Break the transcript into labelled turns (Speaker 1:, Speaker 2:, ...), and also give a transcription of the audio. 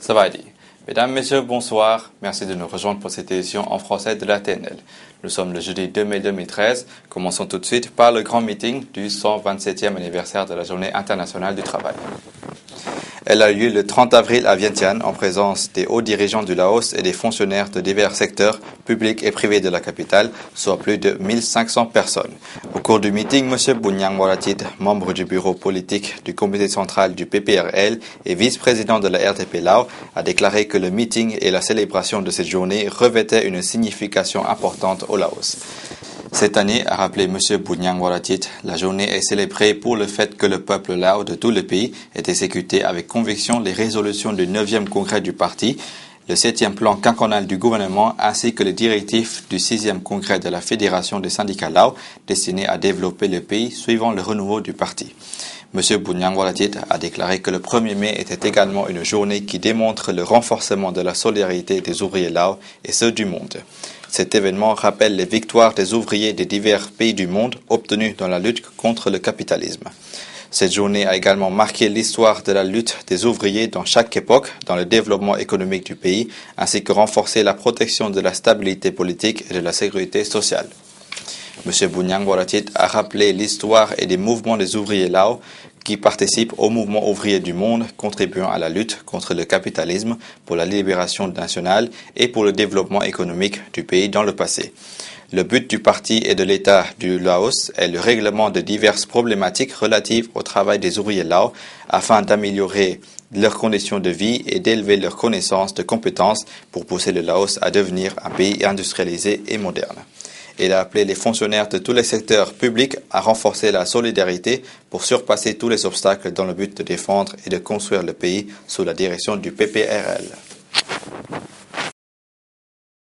Speaker 1: Savadi. Mesdames, Messieurs, bonsoir. Merci de nous rejoindre pour cette édition en français de la TNL. Nous sommes le jeudi 2 mai 2013. Commençons tout de suite par le grand meeting du 127e anniversaire de la Journée internationale du travail. Elle a lieu le 30 avril à Vientiane en présence des hauts dirigeants du Laos et des fonctionnaires de divers secteurs publics et privés de la capitale, soit plus de 1500 personnes. Au cours du meeting, M. Buniang Waratit, membre du bureau politique du comité central du PPRL et vice-président de la RTP Lao, a déclaré que le meeting et la célébration de cette journée revêtaient une signification importante au Laos. Cette année, a rappelé M. Buniang Waratit, la journée est célébrée pour le fait que le peuple lao de tout le pays ait exécuté avec conviction les résolutions du 9e congrès du parti, le 7e plan quinquennal du gouvernement ainsi que les directives du 6e congrès de la Fédération des syndicats lao destinés à développer le pays suivant le renouveau du parti. M. Buniang Waratit a déclaré que le 1er mai était également une journée qui démontre le renforcement de la solidarité des ouvriers lao et ceux du monde. Cet événement rappelle les victoires des ouvriers des divers pays du monde obtenues dans la lutte contre le capitalisme. Cette journée a également marqué l'histoire de la lutte des ouvriers dans chaque époque dans le développement économique du pays, ainsi que renforcer la protection de la stabilité politique et de la sécurité sociale. M. Buniang Waratit a rappelé l'histoire et des mouvements des ouvriers lao qui participent au mouvement ouvrier du monde, contribuant à la lutte contre le capitalisme, pour la libération nationale et pour le développement économique du pays dans le passé. Le but du parti et de l'État du Laos est le règlement de diverses problématiques relatives au travail des ouvriers lao afin d'améliorer leurs conditions de vie et d'élever leurs connaissances de compétences pour pousser le Laos à devenir un pays industrialisé et moderne. Il a appelé les fonctionnaires de tous les secteurs publics à renforcer la solidarité pour surpasser tous les obstacles dans le but de défendre et de construire le pays sous la direction du PPRL.